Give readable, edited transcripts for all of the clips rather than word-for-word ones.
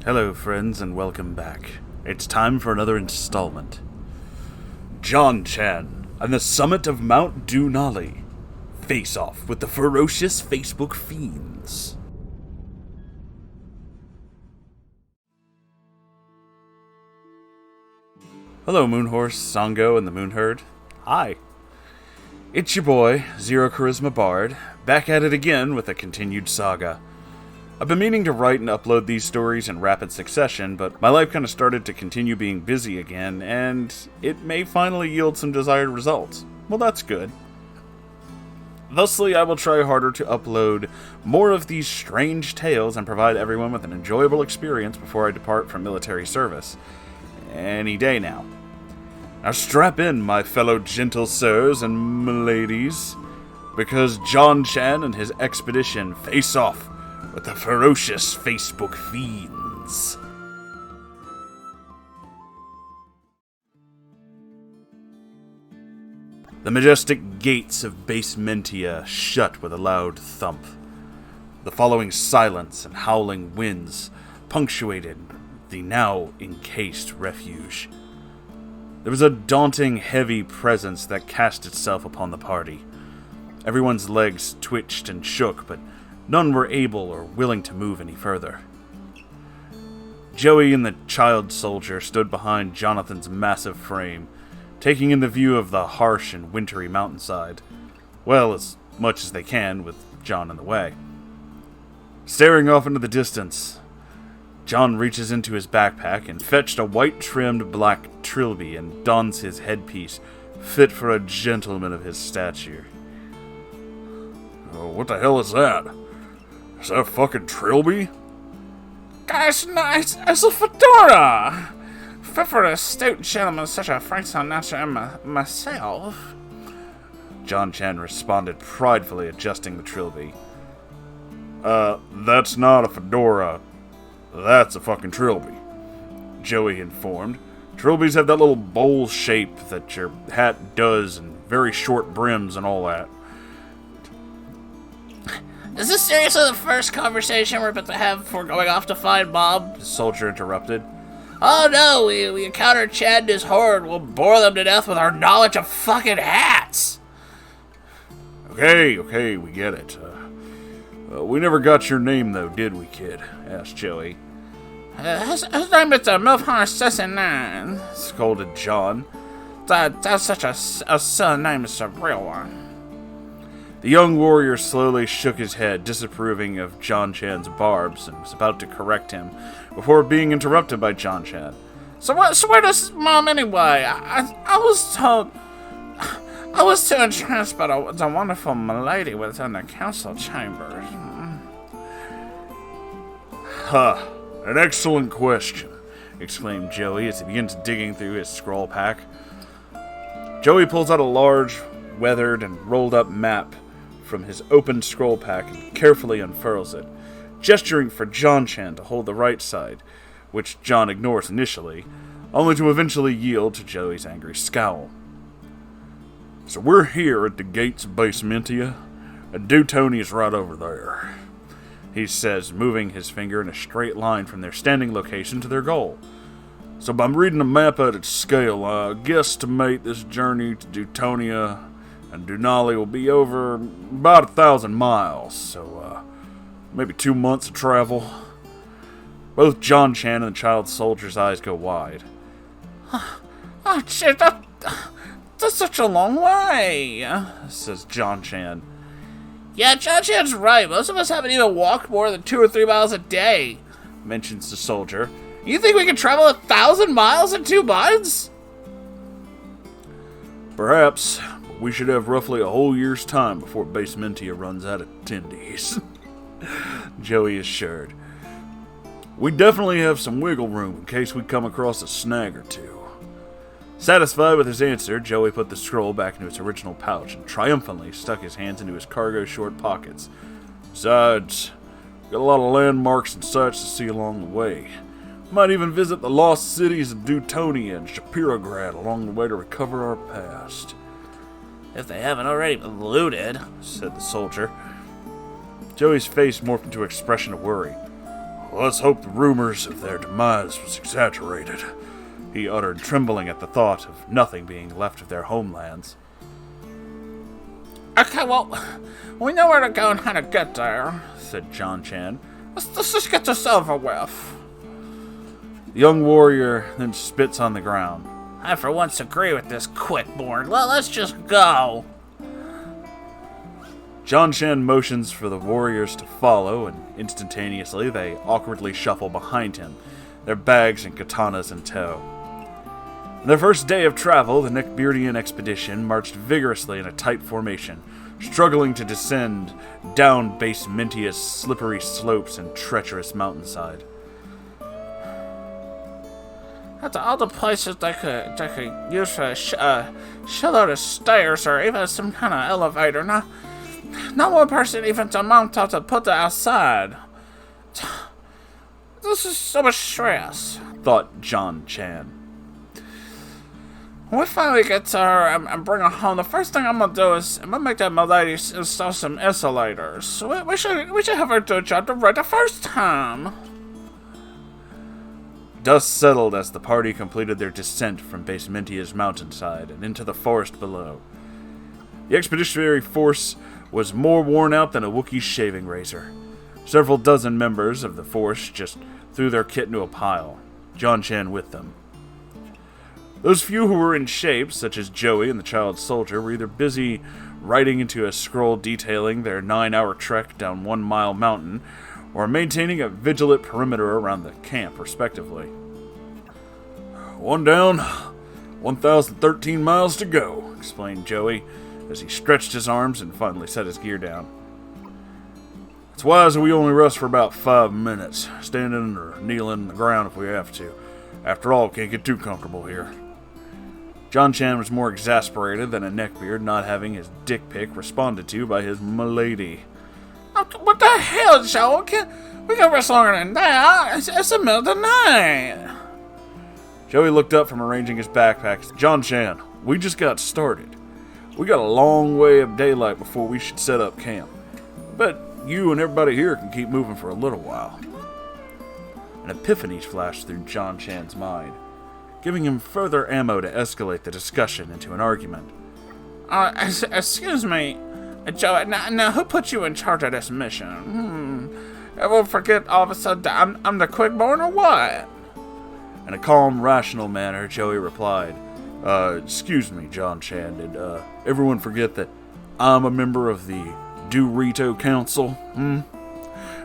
Hello, friends, and welcome back. It's time for another installment. Jon-Chan and the summit of Mount Dewnali face off with the ferocious Facebook Fiends. Hello, Moonhorse, Sango, and the Moonherd. Hi. It's your boy, Zero Charisma Bard, back at it again with a continued saga. I've been meaning to write and upload these stories in rapid succession, but my life kind of started to continue being busy again, and it may finally yield some desired results. Well, that's good. Thusly, I will try harder to upload more of these strange tales and provide everyone with an enjoyable experience before I depart from military service. Any day now. Now strap in, my fellow gentle sirs and m'ladies, because Jon-Chan and his expedition face off with the ferocious Facebook Fiends. The majestic gates of Babbsy-kun shut with a loud thump. The following silence and howling winds punctuated the now encased refuge. There was a daunting, heavy presence that cast itself upon the party. Everyone's legs twitched and shook, but none were able or willing to move any further. Joey and the child soldier stood behind Jonathan's massive frame, taking in the view of the harsh and wintry mountainside. Well, as much as they can, with John in the way. Staring off into the distance, John reaches into his backpack and fetched a white-trimmed black trilby and dons his headpiece, fit for a gentleman of his stature. Oh, what the hell is that? Is that a fucking trilby? Guys, no, it's a fedora! Fit for a stout gentleman such a frank-sound nature as myself. Jon-Chan responded pridefully, adjusting the trilby. That's not a fedora. That's a fucking trilby, Joey informed. Trilbies have that little bowl shape that your hat does and very short brims and all that. Is this seriously the first conversation we're about to have before going off to find Bob? The soldier interrupted. Oh no, we encountered Chad and his horde. We'll bore them to death with our knowledge of fucking hats. Okay, we get it. We never got your name though, did we, kid? Asked Joey. His name is Moonhorse 69, scolded John. That's such a silly name, it's a real one. The young warrior slowly shook his head, disapproving of Jon-Chan's barbs, and was about to correct him, before being interrupted by Jon-Chan. So where does Mom anyway? I was told... I was too entranced by the wonderful milady within the council chambers. Huh. An excellent question, exclaimed Joey as he begins digging through his scroll pack. Joey pulls out a large, weathered, and rolled-up map from his open scroll pack and carefully unfurls it, gesturing for Jon-Chan to hold the right side, which John ignores initially, only to eventually yield to Joey's angry scowl. So we're here at the gates of Babbsy-kun, and Dewnali is right over there, he says, moving his finger in a straight line from their standing location to their goal. So by reading the map at its scale, I guesstimate this journey to Dewnali and Dewnali will be over about 1,000 miles, so maybe 2 months of travel. Both Jon-Chan and the child soldier's eyes go wide. Oh shit, that's such a long way, says Jon-Chan. Yeah, Jon-Chan's right. Most of us haven't even walked more than 2 or 3 miles a day, mentions the soldier. You think we can travel 1,000 miles in 2 months? Perhaps. We should have roughly a whole year's time before Babbsy-kun runs out of attendees, Joey assured. We definitely have some wiggle room in case we come across a snag or two. Satisfied with his answer, Joey put the scroll back into its original pouch and triumphantly stuck his hands into his cargo short pockets. Besides, got a lot of landmarks and sights to see along the way. Might even visit the lost cities of Dewnali and Shapirograd along the way to recover our past. If they haven't already been looted, said the soldier. Joey's face morphed into an expression of worry. Let's hope the rumors of their demise was exaggerated, he uttered, trembling at the thought of nothing being left of their homelands. Okay, well, we know where to go and how to get there, said Jon-Chan. Let's just get this over with. The young warrior then spits on the ground. I for once agree with this quick-born. Let's just go. Jon-Chan motions for the warriors to follow, and instantaneously they awkwardly shuffle behind him, their bags and katanas in tow. On their first day of travel, the Neckbeardian expedition marched vigorously in a tight formation, struggling to descend down Basementia's slippery slopes and treacherous mountainside. That's all the places they could use for a shitload of stairs or even some kind of elevator. Not one person even to mount up to put it outside. This is so much stress, thought Jon-Chan. When we finally get to her and bring her home, the first thing I'm gonna do is I'm gonna make that milady install some insulators. We should have her do a job right the first time. Dust settled as the party completed their descent from Basementia's mountainside and into the forest below. The expeditionary force was more worn out than a Wookiee's shaving razor. Several dozen members of the force just threw their kit into a pile, Jon-Chan with them. Those few who were in shape, such as Joey and the child soldier, were either busy writing into a scroll detailing their 9-hour trek down 1 Mile Mountain, or maintaining a vigilant perimeter around the camp, respectively. One down, 1,013 miles to go, explained Joey, as he stretched his arms and finally set his gear down. It's wise that we only rest for about 5 minutes, standing or kneeling on the ground if we have to. After all, can't get too comfortable here. Jon-Chan was more exasperated than a neckbeard not having his dick pic responded to by his milady. What the hell, Joe? We can rest longer than that. It's the middle of the night. Joey looked up from arranging his backpacks. Jon-Chan, we just got started. We got a long way of daylight before we should set up camp. But you and everybody here can keep moving for a little while. An epiphany flashed through Jon-Chan's mind, giving him further ammo to escalate the discussion into an argument. Excuse me, Joe, now who put you in charge of this mission? I will forget all of a sudden that I'm the quick-born or what? In a calm, rational manner, Joey replied, excuse me, Jon-Chan, did everyone forget that I'm a member of the Dorito Council?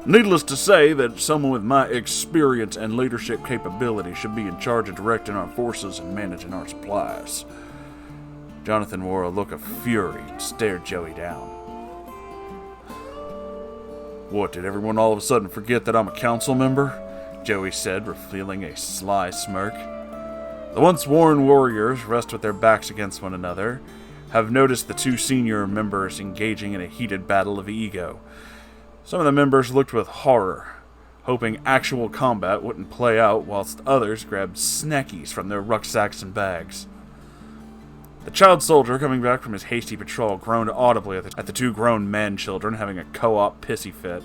Needless to say that someone with my experience and leadership capability should be in charge of directing our forces and managing our supplies. Jonathan wore a look of fury and stared Joey down. What, did everyone all of a sudden forget that I'm a council member? Joey said, revealing a sly smirk. The once worn warriors rest with their backs against one another, have noticed the two senior members engaging in a heated battle of ego. Some of the members looked with horror, hoping actual combat wouldn't play out, whilst others grabbed snackies from their rucksacks and bags. The child soldier, coming back from his hasty patrol, groaned audibly at the two grown man-children having a co-op pissy fit.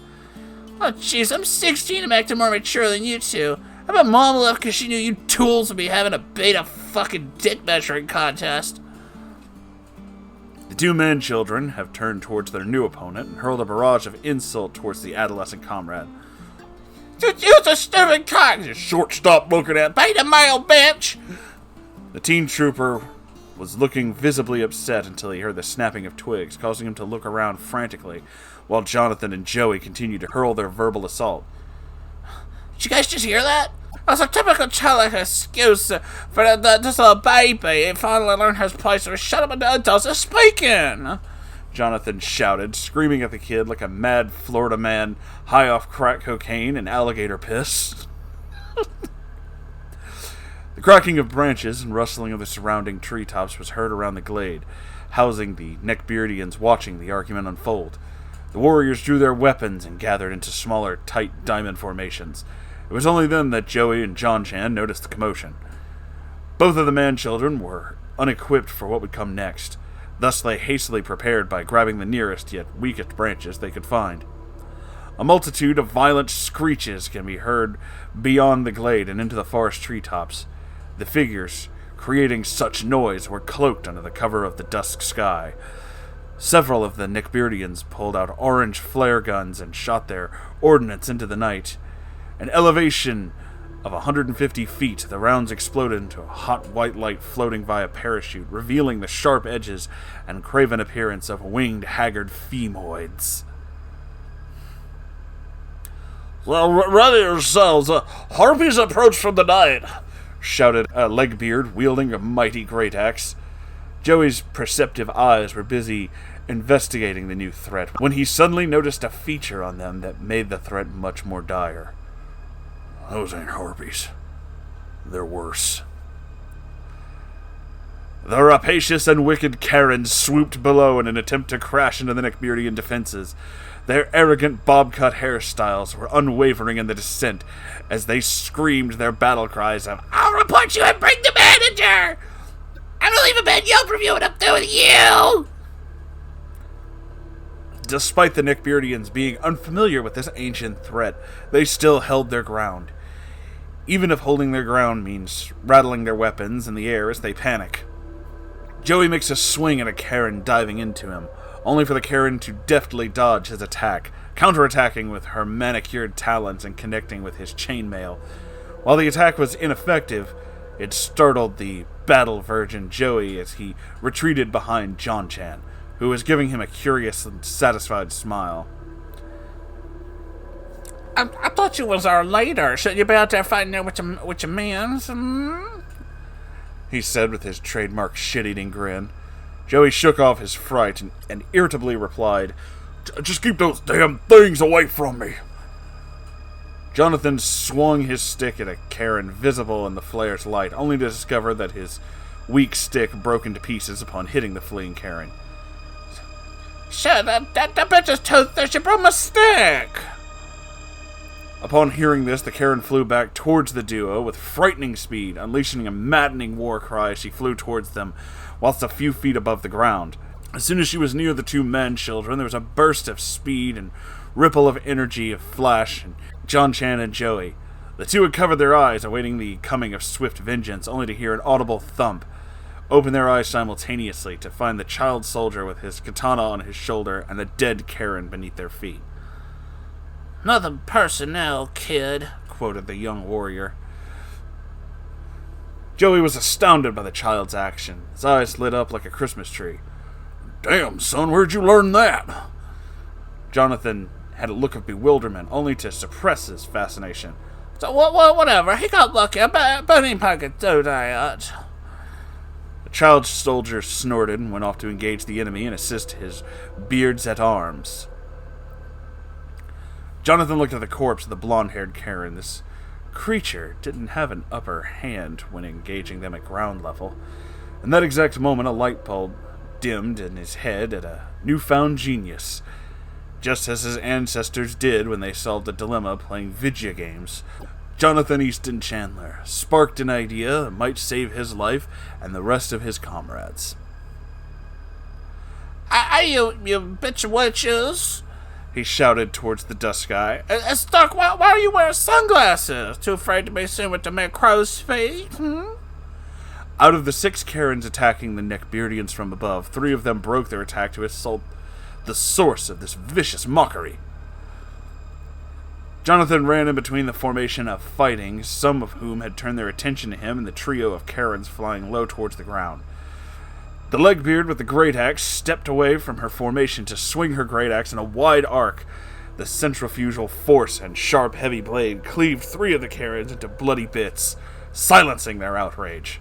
Oh, jeez, I'm 16 and acting more mature than you two. I bet Mom left because she knew you tools would be having a beta fucking dick measuring contest. The two man-children have turned towards their new opponent and hurled a barrage of insult towards the adolescent comrade. You're a stupid cock! You short-stop looking at beta male, bitch! The teen trooper was looking visibly upset until he heard the snapping of twigs, causing him to look around frantically, while Jonathan and Joey continued to hurl their verbal assault. Did you guys just hear that? That's a typical childlike excuse for this little baby. He finally learned his place to shut up and the adults are speaking. Jonathan shouted, screaming at the kid like a mad Florida man high off crack cocaine and alligator piss. The cracking of branches and rustling of the surrounding treetops was heard around the glade, housing the Neckbeardians watching the argument unfold. The warriors drew their weapons and gathered into smaller, tight diamond formations. It was only then that Joey and Jon-Chan noticed the commotion. Both of the man-children were unequipped for what would come next. Thus they hastily prepared by grabbing the nearest yet weakest branches they could find. A multitude of violent screeches can be heard beyond the glade and into the forest treetops. The figures, creating such noise, were cloaked under the cover of the dusk sky. Several of the Neckbeardians pulled out orange flare guns and shot their ordnance into the night. An elevation of 150 feet, the rounds exploded into a hot white light floating via parachute, revealing the sharp edges and craven appearance of winged, haggard femoids. "Well, ready yourselves. Harpies approach from the night," shouted a Legbeard, wielding a mighty great axe. Joey's perceptive eyes were busy investigating the new threat when he suddenly noticed a feature on them that made the threat much more dire. "Those ain't harpies. They're worse." The rapacious and wicked Karens swooped below in an attempt to crash into the Neckbeardian defenses. Their arrogant bob-cut hairstyles were unwavering in the descent as they screamed their battle cries of, "I'll report you and bring the manager! I don't even bad Yelp review it up there with you!" Despite the Neckbeardians being unfamiliar with this ancient threat, they still held their ground. Even if holding their ground means rattling their weapons in the air as they panic. Joey makes a swing at a Karen diving into him, only for the Karen to deftly dodge his attack, counterattacking with her manicured talons and connecting with his chainmail. While the attack was ineffective, it startled the battle virgin Joey as he retreated behind Jon-Chan, who was giving him a curious and satisfied smile. I thought you was our leader. Shouldn't you be out there fighting there with your mans? He said with his trademark shit-eating grin. Joey shook off his fright and irritably replied, "Just keep those damn things away from me." Jonathan swung his stick at a Karen visible in the flare's light, only to discover that his weak stick broke into pieces upon hitting the fleeing Karen. "Shit, that bitch is toothless. You broke my stick!" Upon hearing this, the Karen flew back towards the duo with frightening speed, unleashing a maddening war cry as she flew towards them, whilst a few feet above the ground. As soon as she was near the two man-children, there was a burst of speed and ripple of energy of Flash and Jon-Chan and Joey. The two had covered their eyes, awaiting the coming of swift vengeance, only to hear an audible thump. Open their eyes simultaneously to find the child soldier with his katana on his shoulder and a dead Karen beneath their feet. "Nothing personnel, kid," quoted the young warrior. Joey was astounded by the child's action. His eyes lit up like a Christmas tree. "Damn, son, where'd you learn that?" Jonathan had a look of bewilderment, only to suppress his fascination. "So whatever. He got lucky. I bet anybody could do that." The child soldier snorted and went off to engage the enemy and assist his beards at arms. Jonathan looked at the corpse of the blonde-haired Karen. This creature didn't have an upper hand when engaging them at ground level. In that exact moment, a light bulb dimmed in his head at a newfound genius, just as his ancestors did when they solved a dilemma playing video games. Jonathan Easton Chandler sparked an idea that might save his life and the rest of his comrades. "Hey, you bitch of witches!" He shouted towards the dusk sky. "It's dark. Why are you wearing sunglasses? Too afraid to be seen with the mere crow's feet?" Out of the 6 Karens attacking the Neckbeardians from above, 3 of them broke their attack to assault the source of this vicious mockery. Jonathan ran in between the formation of fighting, some of whom had turned their attention to him, and the trio of Karens flying low towards the ground. The Legbeard with the great axe stepped away from her formation to swing her great axe in a wide arc. The centrifugal force and sharp, heavy blade cleaved 3 of the Karens into bloody bits, silencing their outrage.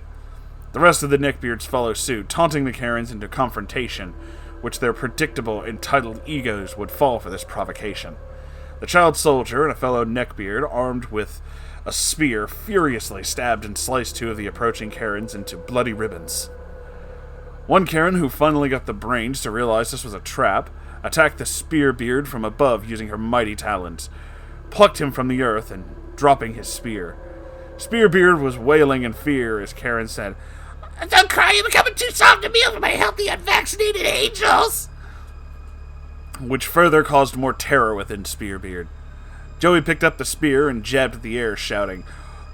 The rest of the Neckbeards follow suit, taunting the Karens into confrontation, which their predictable, entitled egos would fall for this provocation. The child soldier and a fellow Neckbeard, armed with a spear, furiously stabbed and sliced 2 of the approaching Karens into bloody ribbons. One Karen, who finally got the brains to realize this was a trap, attacked the Spearbeard from above using her mighty talons, plucked him from the earth, and dropping his spear. Spearbeard was wailing in fear as Karen said, "Don't cry, you're becoming too soft to meal for my healthy, unvaccinated angels!" which further caused more terror within Spearbeard. Joey picked up the spear and jabbed at the air, shouting,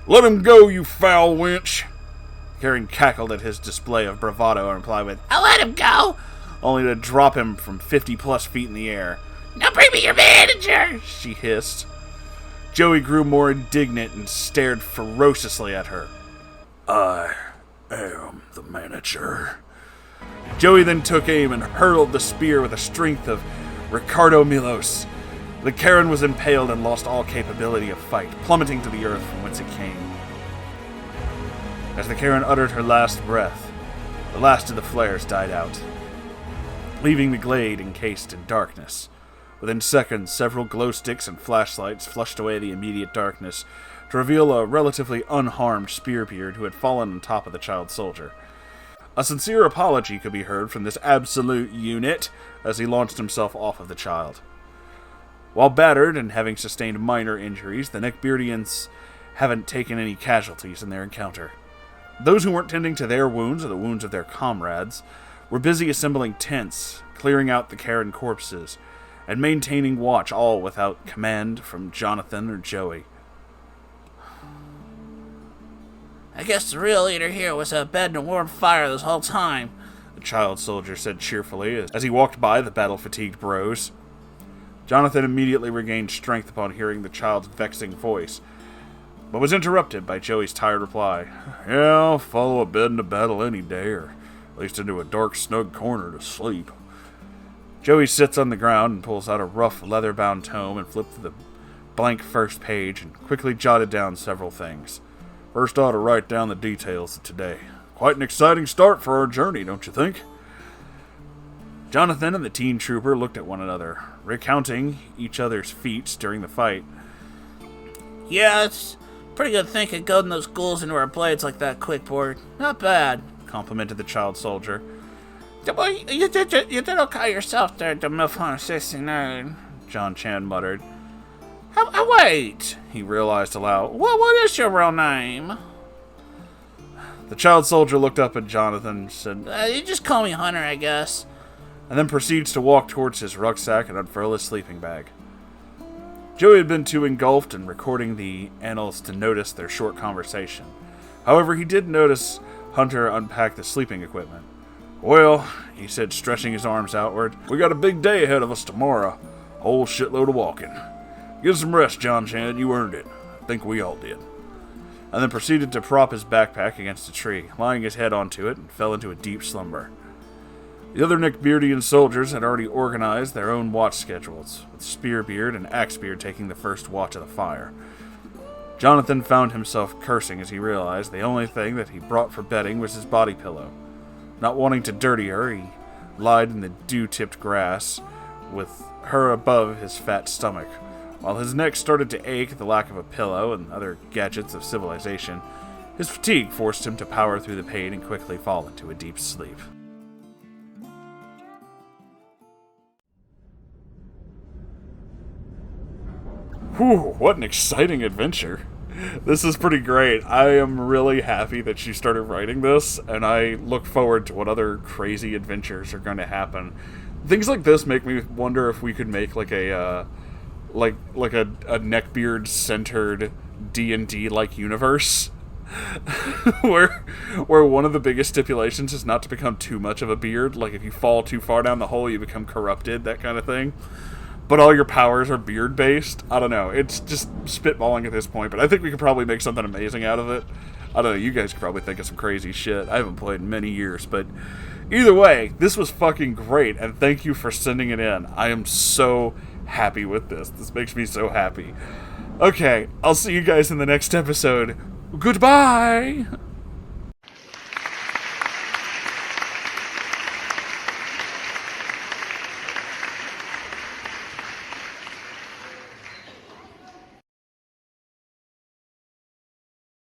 "Let him go, you foul wench!" Karen cackled at his display of bravado and replied with, I'll let him go. only to drop him from 50-plus feet in the air. Now bring me your manager, She hissed. Joey grew more indignant and stared ferociously at her. I am the manager. Joey then took aim and hurled the spear with the strength of Ricardo Milos. The Karen was impaled and lost all capability of fight, plummeting to the earth from whence it came. As the Karen uttered her last breath, the last of the flares died out, leaving the glade encased in darkness. Within seconds, several glow sticks and flashlights flushed away the immediate darkness to reveal a relatively unharmed Spearbeard who had fallen on top of the child soldier. A sincere apology could be heard from this absolute unit as he launched himself off of the child. While battered and having sustained minor injuries, the Neckbeardians haven't taken any casualties in their encounter. Those who weren't tending to their wounds or the wounds of their comrades were busy assembling tents, clearing out the Karen corpses, and maintaining watch, all without command from Jonathan or Joey. I guess the real leader here was a bed and a warm fire this whole time, The child soldier said cheerfully as he walked by the battle-fatigued bros. Jonathan immediately regained strength upon hearing the child's vexing voice, but was interrupted by Joey's tired reply. Yeah, I'll follow a bed into battle any day, or at least into a dark, snug corner to sleep. Joey sits on the ground and pulls out a rough, leather-bound tome and flipped to the blank first page and quickly jotted down several things. First, I ought to write down the details of today. Quite an exciting start for our journey, don't you think? Jonathan and the teen trooper looked at one another, recounting each other's feats during the fight. Yeah, it's pretty good thinking goading those ghouls into our blades like that, Quickboard. Not bad, Complimented the child soldier. You did okay yourself there, the Moonhorse 69. Jon-Chan muttered. Wait, He realized aloud. what is your real name? The child soldier looked up at Jonathan and said, You just call me Hunter, I guess. and then proceeds to walk towards his rucksack and unfurl his sleeping bag. Joey had been too engulfed in recording the annals to notice their short conversation. However, he did notice Hunter unpack the sleeping equipment. Well, he said, stretching his arms outward, we got a big day ahead of us tomorrow. A whole shitload of walking. Get some rest, Jon-Chan. You earned it. I think we all did. And then proceeded to prop his backpack against a tree, lying his head onto it, and fell into a deep slumber. The other Neckbeardian soldiers had already organized their own watch schedules, with Spearbeard and Axebeard taking the first watch of the fire. Jonathan found himself cursing as he realized the only thing that he brought for bedding was his body pillow. Not wanting to dirty her, he lied in the dew-tipped grass, with her above his fat stomach. While his neck started to ache at the lack of a pillow and other gadgets of civilization, his fatigue forced him to power through the pain and quickly fall into a deep sleep. Whew, what an exciting adventure. This is pretty great. I am really happy that she started writing this, and I look forward to what other crazy adventures are going to happen. Things like this make me wonder if we could make like a neckbeard-centered D&D-like universe. where one of the biggest stipulations is not to become too much of a beard. Like, if you fall too far down the hole, you become corrupted, that kind of thing. But all your powers are beard-based. I don't know. It's just spitballing at this point, but I think we could probably make something amazing out of it. I don't know. You guys could probably think of some crazy shit. I haven't played in many years, but either way, this was fucking great, and thank you for sending it in. I am so happy with this. This makes me so happy. Okay, I'll see you guys in the next episode. Goodbye!